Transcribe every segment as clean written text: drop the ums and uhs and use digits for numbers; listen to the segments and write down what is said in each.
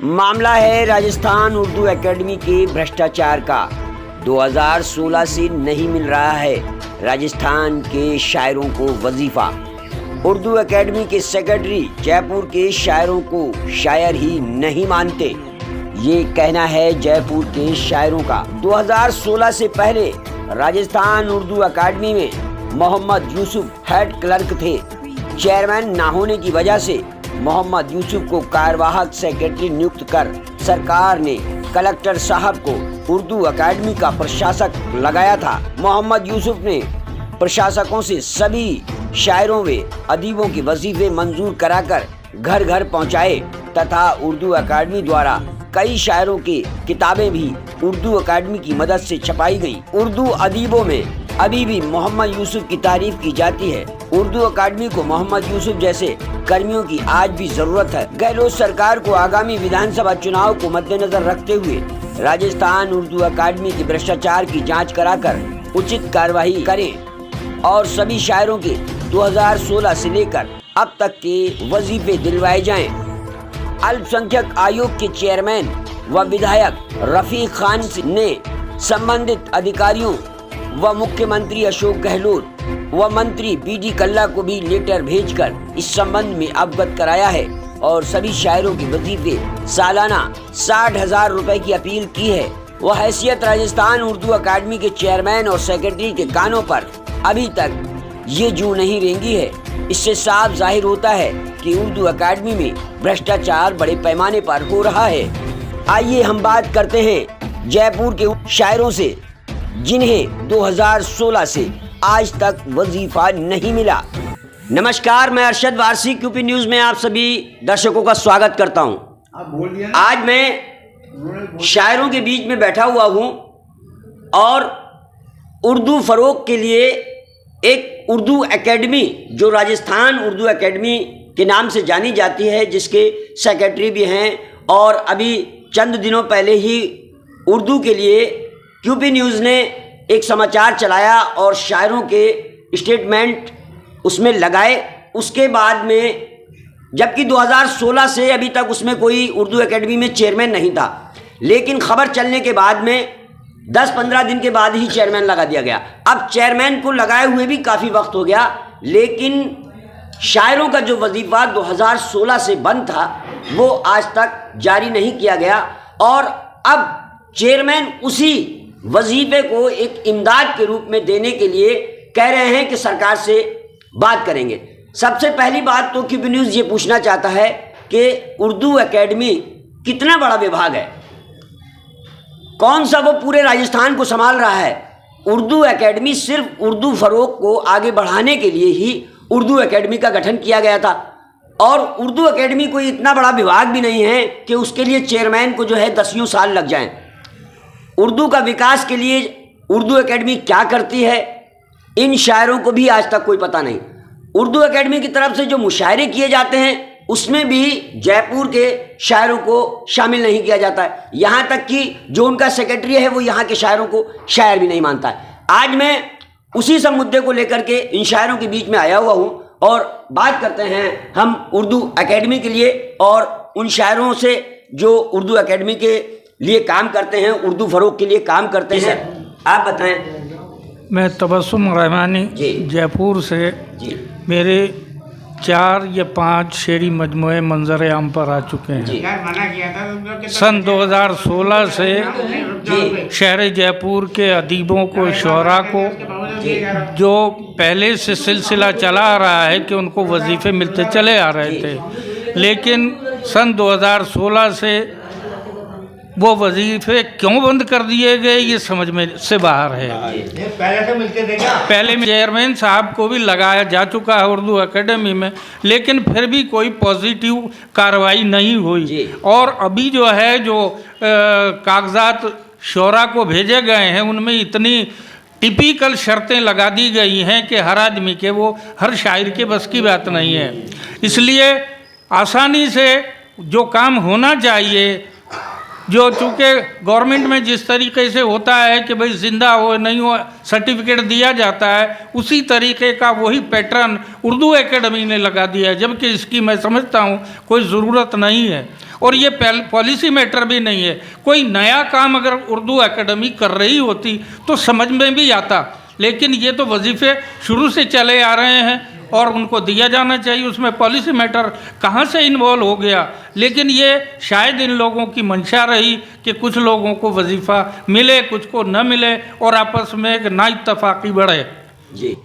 मामला है राजस्थान उर्दू एकेडमी के भ्रष्टाचार का। 2016 से नहीं मिल रहा है राजस्थान के शायरों को वजीफा। उर्दू एकेडमी के सेक्रेटरी जयपुर के शायरों को शायर ही नहीं मानते, ये कहना है जयपुर के शायरों का। 2016 से पहले राजस्थान उर्दू एकेडमी में मोहम्मद यूसुफ हेड क्लर्क थे। चेयरमैन ना होने की वजह से मोहम्मद यूसुफ को कार्यवाहक सेक्रेटरी नियुक्त कर सरकार ने कलेक्टर साहब को उर्दू एकेडमी का प्रशासक लगाया था। मोहम्मद यूसुफ ने प्रशासकों से सभी शायरों व अदीबों के वजीफे मंजूर कराकर घर घर पहुंचाए तथा उर्दू एकेडमी द्वारा कई शायरों की किताबें भी उर्दू एकेडमी की मदद से छपाई गई। उर्दू अदीबों में अभी भी मोहम्मद यूसुफ की तारीफ की जाती है। उर्दू एकेडमी को मोहम्मद यूसुफ जैसे कर्मियों की आज भी जरूरत है। गहलोत सरकार को आगामी विधानसभा चुनाव को मद्देनजर रखते हुए राजस्थान उर्दू एकेडमी के भ्रष्टाचार की जांच कराकर उचित कार्रवाई करें और सभी शायरों के 2016 से लेकर अब तक के वजीफे दिलवाए जाएं। अल्पसंख्यक आयोग के चेयरमैन व विधायक रफीक खान ने संबंधित अधिकारियों व मुख्यमंत्री अशोक गहलोत व मंत्री बीडी कल्ला को भी लेटर भेजकर इस संबंध में अवगत कराया है और सभी शायरों के वजीफे सालाना 60,000 रुपए की अपील की है। वह हैसियत राजस्थान उर्दू एकेडमी के चेयरमैन और सेक्रेटरी के कानों पर अभी तक ये जू नहीं रेंगी है। इससे साफ जाहिर होता है कि उर्दू एकेडमी में भ्रष्टाचार बड़े पैमाने पर हो रहा है। आइए हम बात करते हैं जयपुर के शायरों से जिन्हें 2016 से आज तक वजीफा नहीं मिला। नमस्कार, मैं अरशद वारसी क्यूपी न्यूज में आप सभी दर्शकों का स्वागत करता हूं। आज मैं शायरों के बीच में बैठा हुआ हूं और उर्दू फरोग के लिए एक उर्दू एकेडमी जो राजस्थान उर्दू एकेडमी के नाम से जानी जाती है, जिसके सेक्रेटरी भी हैं और अभी चंद दिनों पहले ही उर्दू के लिए क्यूपी न्यूज़ ने एक समाचार चलाया और शायरों के स्टेटमेंट उसमें लगाए। उसके बाद में जबकि 2016 से अभी तक उसमें कोई उर्दू एकेडमी में चेयरमैन नहीं था, लेकिन खबर चलने के बाद में 10-15 दिन के बाद ही चेयरमैन लगा दिया गया। अब चेयरमैन को लगाए हुए भी काफ़ी वक्त हो गया, लेकिन शायरों का जो वजीफ़ा 2016 से बंद था वो आज तक जारी नहीं किया गया और अब चेयरमैन उसी वजीफे को एक इमदाद के रूप में देने के लिए कह रहे हैं कि सरकार से बात करेंगे। सबसे पहली बात तो क्यूपी न्यूज़ ये पूछना चाहता है कि उर्दू एकेडमी कितना बड़ा विभाग है, कौन सा वो पूरे राजस्थान को संभाल रहा है। उर्दू एकेडमी सिर्फ उर्दू फरोग को आगे बढ़ाने के लिए ही उर्दू एकेडमी का गठन किया गया था और उर्दू एकेडमी कोई इतना बड़ा विभाग भी नहीं है कि उसके लिए चेयरमैन को जो है 10 साल लग जाएं। उर्दू का विकास के लिए उर्दू एकेडमी क्या करती है, इन शायरों को भी आज तक कोई पता नहीं। उर्दू एकेडमी की तरफ से जो मुशायरे किए जाते हैं उसमें भी जयपुर के शायरों को शामिल नहीं किया जाता है। यहाँ तक कि जो उनका सेक्रेटरी है वो यहाँ के शायरों को शायर भी नहीं मानता है। आज मैं उसी सब मुद्दे को लेकर के इन शायरों के बीच में आया हुआ हूँ और बात करते हैं हम उर्दू एकेडमी के लिए और उन शायरों से जो उर्दू एकेडमी के लिए काम करते हैं, उर्दू फरोग के लिए काम करते हैं। आप बताएं। मैं तबस्सुम रहमानी जयपुर से मेरे 4 या 5 शेरी मजमुए मंजर आम पर आ चुके हैं। सन 2016 से शहर जयपुर के अदीबों को, शुअरा को, जो पहले से सिलसिला चला आ रहा है कि उनको वजीफ़े मिलते चले आ रहे थे, लेकिन सन 2016 से वो वजीफे क्यों बंद कर दिए गए ये समझ में से बाहर है। पहले से मिलते थे क्या? पहले चेयरमैन साहब को भी लगाया जा चुका है उर्दू एकेडमी में, लेकिन फिर भी कोई पॉजिटिव कार्रवाई नहीं हुई और अभी जो है जो कागजात शोरा को भेजे गए हैं उनमें इतनी टिपिकल शर्तें लगा दी गई हैं कि हर आदमी के वो हर शायर के बस की बात नहीं है। इसलिए आसानी से जो काम होना चाहिए, जो चूँकि गवर्नमेंट में जिस तरीके से होता है कि भाई जिंदा हो नहीं हो सर्टिफिकेट दिया जाता है, उसी तरीके का वही पैटर्न उर्दू एकेडमी ने लगा दिया है, जबकि इसकी मैं समझता हूँ कोई ज़रूरत नहीं है। और ये पॉलिसी मैटर भी नहीं है। कोई नया काम अगर उर्दू एकेडमी कर रही होती तो समझ में भी आता, लेकिन ये तो वजीफ़े शुरू से चले आ रहे हैं और उनको दिया जाना चाहिए, उसमें पॉलिसी मैटर कहाँ से इन्वॉल्व हो गया। लेकिन ये शायद इन लोगों की मंशा रही कि कुछ लोगों को वजीफ़ा मिले, कुछ को न मिले और आपस में एक नाइत्तफाकी बढ़े। जी।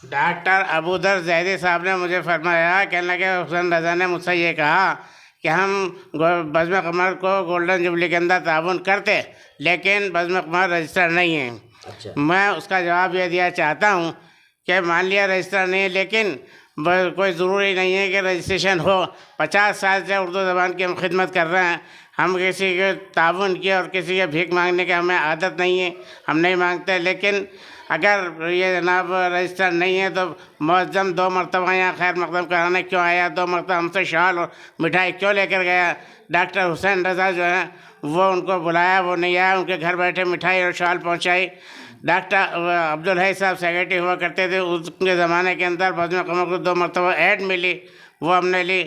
डॉक्टर अबूदर जैदी साहब ने मुझे फरमाया, कहने लगे हुसैन रज़ा ने मुझसे ये कहा कि हम बज़्म क़मर को गोल्डन जुबली के अंदर ताउन करते, लेकिन बज़्म क़मर रजिस्टर नहीं है। अच्छा। मैं उसका जवाब ये दिया चाहता हूँ कि मान लिया रजिस्टर नहीं है, लेकिन कोई ज़रूरी नहीं है कि रजिस्ट्रेशन हो। 50 साल से उर्दू ज़बान की हम खिदमत कर रहे हैं, हम किसी के ताउन की और किसी के भीख मांगने की हमें आदत नहीं है, हम नहीं मांगते। लेकिन अगर ये जनाब रजिस्टर नहीं है तो मुअज्जम 2 मरतबा यहाँ खैर मकदम कराने क्यों आया, 2 मरतबा हमसे शाल और मिठाई क्यों लेकर गया। डॉक्टर हुसैन रज़ा जो है वो उनको बुलाया, वो नहीं आया, उनके घर बैठे मिठाई और शाल पहुँचाई। डॉक्टर अब्दुल हई साहब सेक्रेटरी हुआ करते थे, उसके ज़माने के अंदर बज़्म क़मर को 2 मरतबा ऐड मिली, वो हमने ली।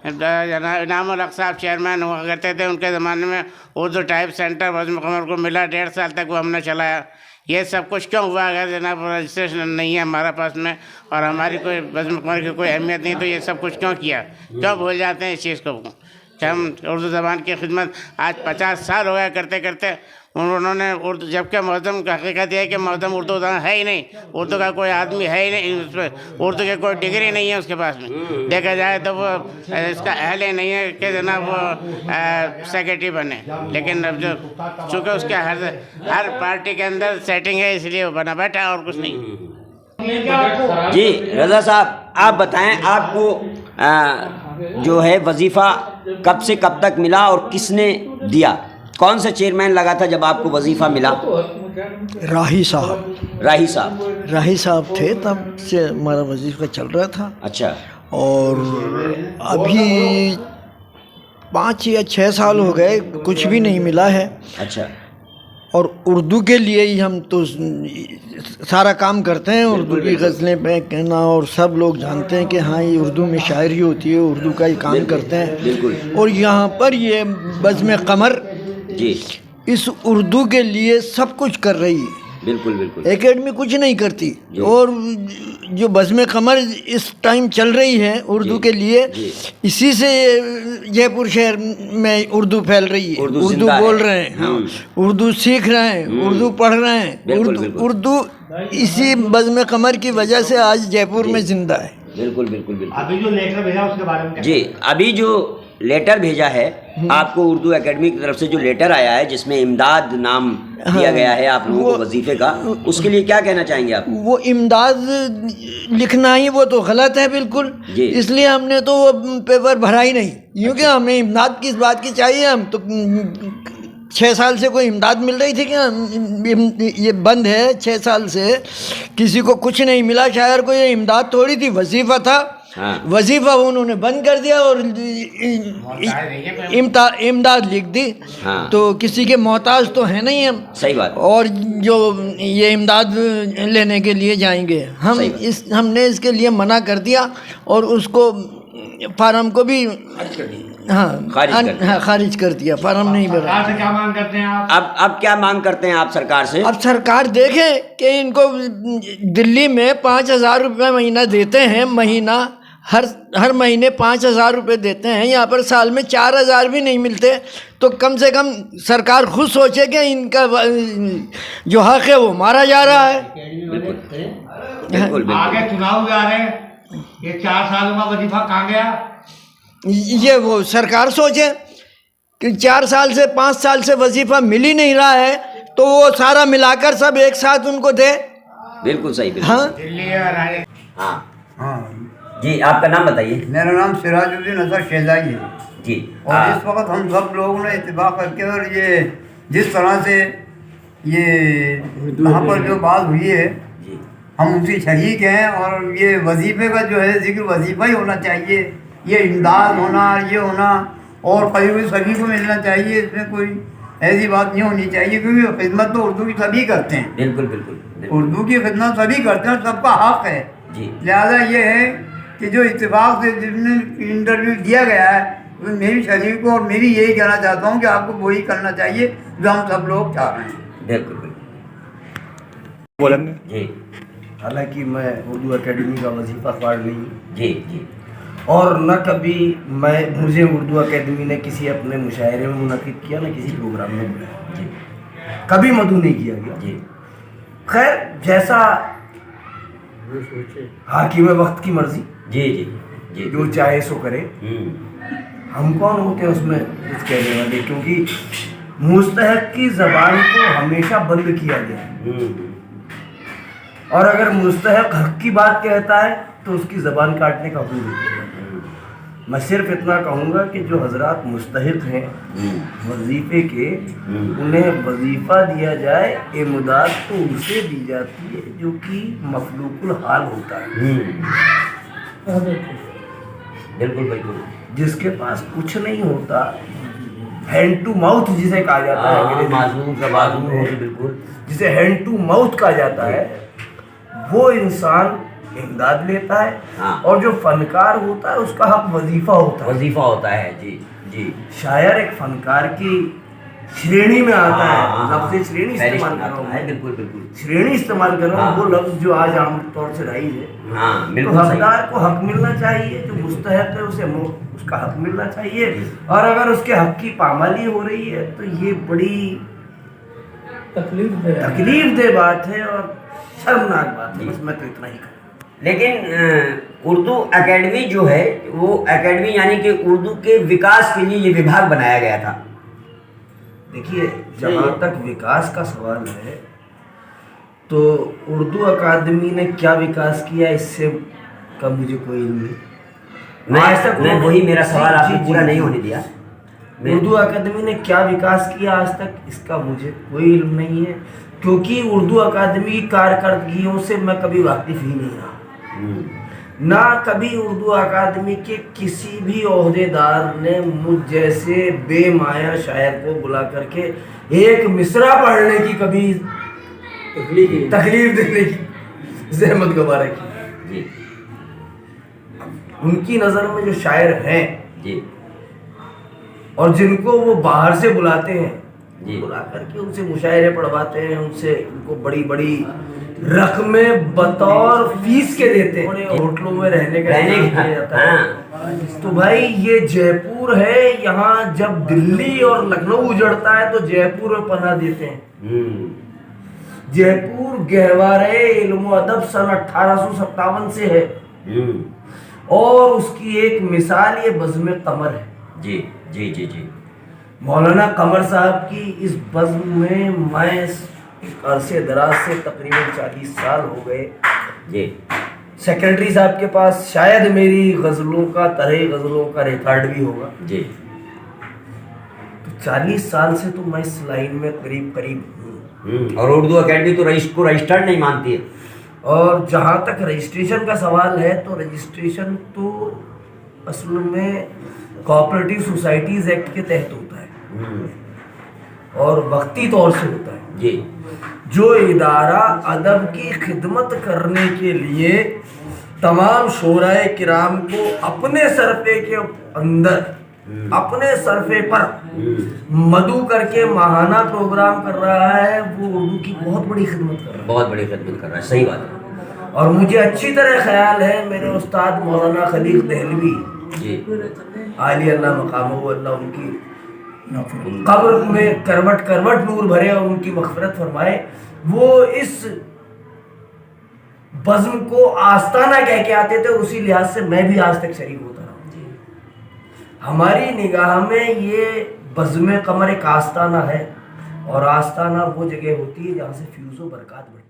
इनामुल हक साहब चेयरमैन हुआ करते थे, उनके ज़माने में उर्दू टाइप सेंटर बज़्म क़मर को मिला, 1.5 साल तक वो हमने चलाया। ये सब कुछ क्यों हुआ? अगर जनाब रजिस्ट्रेशन नहीं है हमारे पास में और हमारी कोई बज़्म क़मर की कोई अहमियत नहीं, तो ये सब कुछ क्यों किया? क्यों भूल जाते हैं इस चीज़ को कि हम उर्दू ज़बान की खिदमत आज 50 साल हो गया करते करते। उन्होंने उर्दू, जबकि मौजम का हकीकत यह है कि मौजम उर्दू है ही नहीं, उर्दू का कोई आदमी है ही नहीं, उस पर उर्दू की कोई डिग्री नहीं है उसके पास में। देखा जाए तो वो इसका अहल ही नहीं है कि जनाब वो सेक्रेटरी बने। लेकिन अब जो चूँकि उसके हर पार्टी के अंदर सेटिंग है, इसलिए वो बना बैठा और कुछ नहीं। जी रज़ा साहब, आप बताएं, आपको जो है वजीफ़ा कब से कब तक मिला और किसने दिया? कौन सा चेयरमैन लगा था जब आपको वजीफ़ा मिला? राही साहब। राही साहब थे, तब से हमारा वजीफ़ा चल रहा था। अच्छा। और अभी 5 या 6 साल हो गए, कुछ भी नहीं मिला है। अच्छा। और उर्दू के लिए ही हम तो सारा काम करते हैं, उर्दू की गज़लें पे कहना, और सब लोग जानते हैं कि हाँ ये उर्दू में शायरी होती है, उर्दू का ही काम करते हैं। बिल्कुल। और यहाँ पर ये बज़्म क़मर जी इस उर्दू के लिए सब कुछ कर रही है। बिल्कुल बिल्कुल। एकेडमी कुछ नहीं करती, और जो बज़्म क़मर इस टाइम चल रही है उर्दू के लिए, इसी से जयपुर शहर में उर्दू फैल रही है, उर्दू बोल रहे हैं, हाँ, उर्दू सीख रहे हैं, उर्दू पढ़ रहे हैं, उर्दू इसी बज़्म क़मर की वजह से आज जयपुर में जिंदा है। बिल्कुल बिल्कुल बिल्कुल। अभी जो लेटर भेजा उसके बारे में जी, अभी जो लेटर भेजा है आपको उर्दू एकेडमी की तरफ से, जो लेटर आया है जिसमें इमदाद नाम दिया गया है आप लोगों को वजीफे का, उसके लिए क्या कहना चाहेंगे आप? वो इमदाद लिखना ही वो तो गलत है बिल्कुल, इसलिए हमने तो वो पेपर भरा ही नहीं, क्योंकि हमें इमदाद किस बात की चाहिए? हम तो 6 साल से कोई इमदाद मिल रही थी क्या? ये बंद है 6 साल से, किसी को कुछ नहीं मिला। शायर को ये इमदाद थोड़ी थी, वजीफ़ा था। हाँ। वजीफ़ा उन्होंने बंद कर दिया और इमदाद लिख दी। हाँ। तो किसी के मोहताज तो है नहीं हम। सही बात। और जो ये इमदाद लेने के लिए जाएंगे हम, हमने इसके लिए मना कर दिया और उसको फार्म को भी खारिज कर दिया, फार्म नहीं भरा। सरकार से क्या मांग करते हैं आप? अब क्या मांग करते हैं आप सरकार से? अब सरकार देखे कि इनको दिल्ली में 5,000 रुपये महीना देते हैं, महीना हर महीने 5,000 रुपये देते हैं, यहाँ पर साल में 4,000 भी नहीं मिलते। तो कम से कम सरकार खुद सोचे कि इनका जो हक है वो मारा जा रहा है। बिल्कुल। आगे चुनाव आ रहे हैं, ये 4 सालों का वजीफा कहाँ गया? ये वो सरकार सोचे कि 4 साल से 5 साल से वजीफा मिल ही नहीं रहा है, तो वो सारा मिलाकर सब एक साथ उनको दे। बिल्कुल सही। हाँ हाँ जी, आपका नाम बताइए। मेरा नाम सिराजुद्दीन असर शेजाई है जी। और इस वक्त हम सब लोगों ने इत्तेफाक करके, और ये जिस तरह से ये यहाँ पर जो बात हुई है हम उसी शरीक हैं, और ये वजीफ़े का जो है जिक्र वजीफ़ा ही होना चाहिए, ये इमदाद होना, ये होना, और करीब सभी को मिलना चाहिए, इसमें कोई ऐसी बात नहीं होनी चाहिए, क्योंकि खिदमत तो उर्दू की सभी करते हैं। बिल्कुल बिल्कुल। उर्दू की खिदमत सभी करते हैं, सबका हक है। लिहाजा ये है कि जो इत्तेफाक से जिसने इंटरव्यू दिया गया है तो मेरी शरीर को और मेरी यही कहना चाहता हूँ कि आपको वही करना चाहिए जो हम सब लोग चाह रहे हैं। बिल्कुल बोलेंगे जी हालांकि मैं उर्दू एकेडमी का वजीफ़ा ख्वार नहीं हूँ जी जी और न कभी मुझे उर्दू एकेडमी ने किसी अपने मुशायरे में मुनक़िद किया न किसी प्रोग्राम में बुलाया जी कभी मदऊ नहीं किया गया। जी खैर जैसा हाकिम वक्त की मर्जी जी जी जी जो चाहे सो करे। हम कौन होते हैं उसमें कुछ कहने वाले, क्योंकि मुस्तहक की ज़बान को हमेशा बंद किया गया है और अगर मुस्तहक हक की बात कहता है तो उसकी ज़बान काटने का हुक्म देते हैं। मैं सिर्फ इतना कहूँगा कि जो हजरात मुस्तहिक हैं वजीफ़े के उन्हें वजीफ़ा दिया जाए, इमदाद तो उसे दी जाती है जो कि मखलूकुल हाल होता है। बिल्कुल बिल्कुल जिसके पास कुछ नहीं होता, हैंड टू माउथ जिसे कहा जाता है अंग्रेजी माजूम का माजूम हो बिल्कुल जिसे हैंड टू माउथ कहा जाता है, वो इंसान इमदाद लेता है। हाँ। और जो फनकार होता है उसका हक वजीफा होता है। वजीफा होता है जी जी शायर एक फनकार की श्रेणी में आता है। लफ्ज़ श्रेणी इस्तेमाल कर रहा हूँ, बिल्कुल बिल्कुल श्रेणी इस्तेमाल कर रहा हूँ। हाँ। वो लफ्ज़ जो आज आम तौर से राइज है। हाँ तो बिल्कुल सही। हकदार को हक मिलना चाहिए, जो मुस्तहक है उसे उसका हक मिलना चाहिए। और अगर उसके हक की पामाली हो रही है तो ये बड़ी तकलीफ दे बात है और शर्मनाक बात है। बस मैं तो इतना ही कहूँ। लेकिन उर्दू एकेडमी जो है वो एकेडमी यानी कि उर्दू के विकास के लिए ये विभाग बनाया गया था। देखिए जहाँ तक विकास का सवाल है तो उर्दू अकादमी ने क्या विकास किया इससे का मुझे कोई इल्म नहीं। आज तक मैं वही मेरा सवाल जी, आपने जी, पूरा जी, नहीं जी। होने दिया। उर्दू अकादमी ने क्या विकास किया आज तक इसका मुझे कोई इल्म नहीं है, क्योंकि उर्दू अकादमी की कारकर्दगियों से मैं कभी वाकिफ ही नहीं रहा। ना कभी उर्दू अकादमी के किसी भी ओहदेदार ने मुझ जैसे बेमाया शायर को बुला करके एक मिसरा पढ़ने की कभी तकलीफ देने की जहमत गवारा की। जी उनकी नज़र में जो शायर हैं जी और जिनको वो बाहर से बुलाते हैं, जी। बुला करके उनसे मुशायरे पढ़वाते हैं, उनसे उनको बड़ी बड़ी रकमें बतौर फीस के देते हैं, बड़े होटलों में रहने का इंतजाम किया जाता है। तो भाई ये जयपुर है, यहाँ जब दिल्ली और लखनऊ उजड़ता है तो जयपुर में पनाह देते हैं। जयपुर गहवारे इल्म अदब सन 1857 से है और उसकी एक मिसाल ये बज़्म कमर है। जी जी जी जी मौलाना कमर साहब की इस बज़्म में मैं एक अरसे दराज से तकरीबन 40 साल हो गए। जी सेक्रेटरी साहब के पास शायद मेरी गज़लों का गज़लों का रिकॉर्ड भी होगा। जी तो 40 साल से तो मैं इस लाइन में करीब करीब हूँ। और उर्दू एकेडमी तो को रजिस्टर्ड नहीं मानती है। और जहाँ तक रजिस्ट्रेशन का सवाल है तो रजिस्ट्रेशन तो असल में कोऑपरेटिव सोसाइटीज़ एक्ट के तहत होता है और वक्ती तौर से होता है। जी जो इदारा अदब की खिदमत करने के लिए तमाम शोराए किराम को अपने सरफे के अंदर अपने सरफे पर मदऊ करके माहाना प्रोग्राम कर रहा है, वो उर्दू की बहुत बड़ी खिदमत कर रहा है। बहुत बड़ी खिदमत कर रहा है, सही बात है। और मुझे अच्छी तरह ख्याल है मेरे उस्ताद मौलाना खलील दहलवी जी आली अल्लाह मकामो अल्लाह उनकी कब्र में करवट करवट नूर भरे और उनकी मग़फ़िरत फरमाए, वो इस बज़्म को आस्ताना कह के आते थे और उसी लिहाज से मैं भी आज तक शरीक होता रहा। हमारी निगाह में ये बज़्म कमर एक आस्ताना है और आस्ताना वो जगह होती है जहाँ से फ्यूज़ व बरक़ात बढ़ती है।